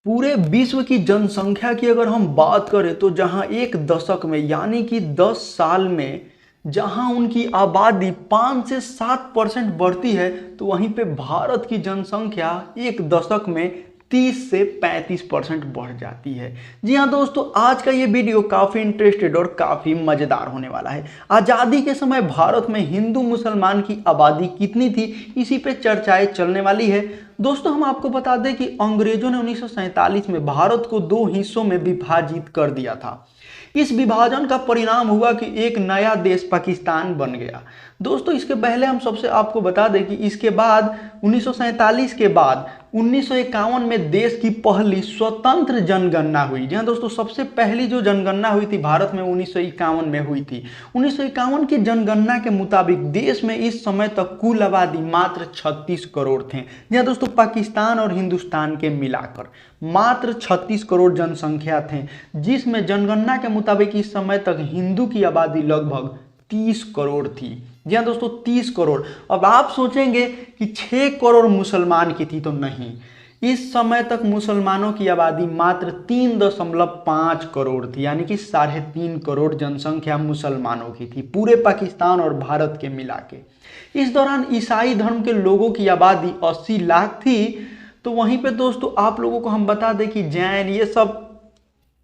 पूरे विश्व की जनसंख्या की अगर हम बात करें तो जहां एक दशक में यानी कि 10 साल में जहां उनकी आबादी 5 से 7% बढ़ती है, तो वहीं पे भारत की जनसंख्या एक दशक में 30 से 35% बढ़ जाती है। जी हाँ दोस्तों, आज का ये वीडियो काफ़ी इंटरेस्टेड और काफ़ी मज़ेदार होने वाला है। आज़ादी के समय भारत में हिंदू मुसलमान की आबादी कितनी थी, इसी पे चर्चाएं चलने वाली है। दोस्तों, हम आपको बता दें कि अंग्रेजों ने 1947 में भारत को 2 हिस्सों में विभाजित कर दिया था। इस विभाजन का परिणाम हुआ कि एक नया देश पाकिस्तान बन गया। दोस्तों, इसके पहले हम सबसे आपको बता दें कि इसके बाद 1947 के बाद 1951 में देश की पहली स्वतंत्र जनगणना हुई। जी हाँ दोस्तों, सबसे पहली जो जनगणना हुई थी भारत में 1951 में हुई थी। 1951 की जनगणना के मुताबिक देश में इस समय तक कुल आबादी मात्र 36 करोड़ थे। जी हाँ दोस्तों, पाकिस्तान और हिंदुस्तान के मिलाकर मात्र 36 करोड़ जनसंख्या थे, जिसमें जनगणना के मुताबिक इस समय तक हिंदू की आबादी लगभग 30 करोड़ थी। जी हाँ दोस्तों, 30 करोड़। अब आप सोचेंगे कि 6 करोड़ मुसलमान की थी, तो नहीं। इस समय तक मुसलमानों की आबादी मात्र 3.5 करोड़ थी, यानी कि 3.5 करोड़ जनसंख्या मुसलमानों की थी पूरे पाकिस्तान और भारत के मिला के। इस दौरान ईसाई धर्म के लोगों की आबादी 80 लाख थी। तो वहीं पे दोस्तों आप लोगों को हम बता दें कि जैन ये सब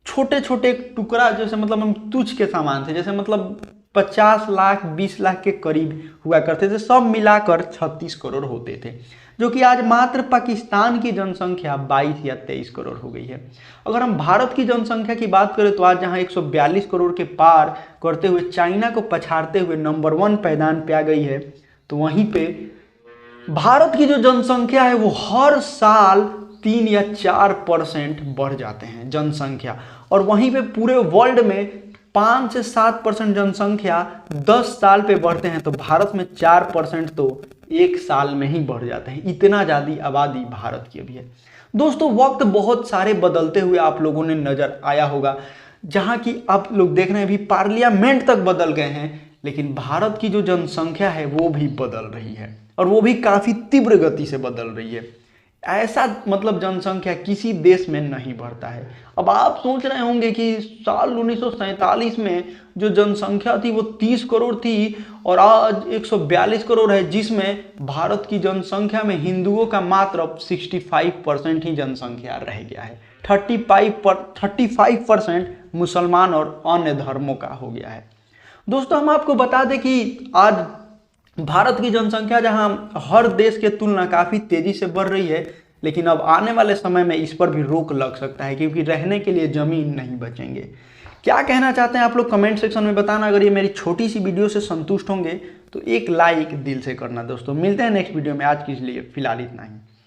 छोटे छोटे टुकड़ा जैसे मतलब हम तुच्छ के सामान थे, जैसे मतलब 50 लाख 20 लाख के करीब हुआ करते थे, सब मिलाकर 36 करोड़ होते थे, जो कि आज मात्र पाकिस्तान की जनसंख्या 22 या 23 करोड़ हो गई है। अगर हम भारत की जनसंख्या की बात करें तो आज जहां 142 करोड़ के पार करते हुए चाइना को पछाड़ते हुए नंबर 1 पैदान पे आ गई है, तो वहीं पे भारत की जो जनसंख्या है वो हर साल 3 या 4% बढ़ जाते हैं जनसंख्या। और वहीं पे पूरे वर्ल्ड में 5 से 7% जनसंख्या 10 साल पे बढ़ते हैं, तो भारत में 4% तो एक साल में ही बढ़ जाते हैं। इतना ज़्यादा आबादी भारत की अभी है। दोस्तों, वक्त बहुत सारे बदलते हुए आप लोगों ने नजर आया होगा, जहां की आप लोग देख रहे हैं अभी पार्लियामेंट तक बदल गए हैं, लेकिन भारत की जो जनसंख्या है वो भी बदल रही है, और वो भी काफ़ी तीव्र गति से बदल रही है। ऐसा मतलब जनसंख्या किसी देश में नहीं बढ़ता है। अब आप सोच रहे होंगे कि साल 1947 में जो जनसंख्या थी वो 30 करोड़ थी और आज 142 करोड़ है, जिसमें भारत की जनसंख्या में हिंदुओं का मात्र 65% ही जनसंख्या रह गया है। 35% मुसलमान और अन्य धर्मों का हो गया है। दोस्तों, हम आपको बता दें कि आज भारत की जनसंख्या जहां हर देश के तुलना काफ़ी तेज़ी से बढ़ रही है, लेकिन अब आने वाले समय में इस पर भी रोक लग सकता है, क्योंकि रहने के लिए ज़मीन नहीं बचेंगे। क्या कहना चाहते हैं आप लोग कमेंट सेक्शन में बताना। अगर ये मेरी छोटी सी वीडियो से संतुष्ट होंगे तो एक लाइक दिल से करना। दोस्तों, मिलते हैं नेक्स्ट वीडियो में। आज के लिए फिलहाल इतना ही।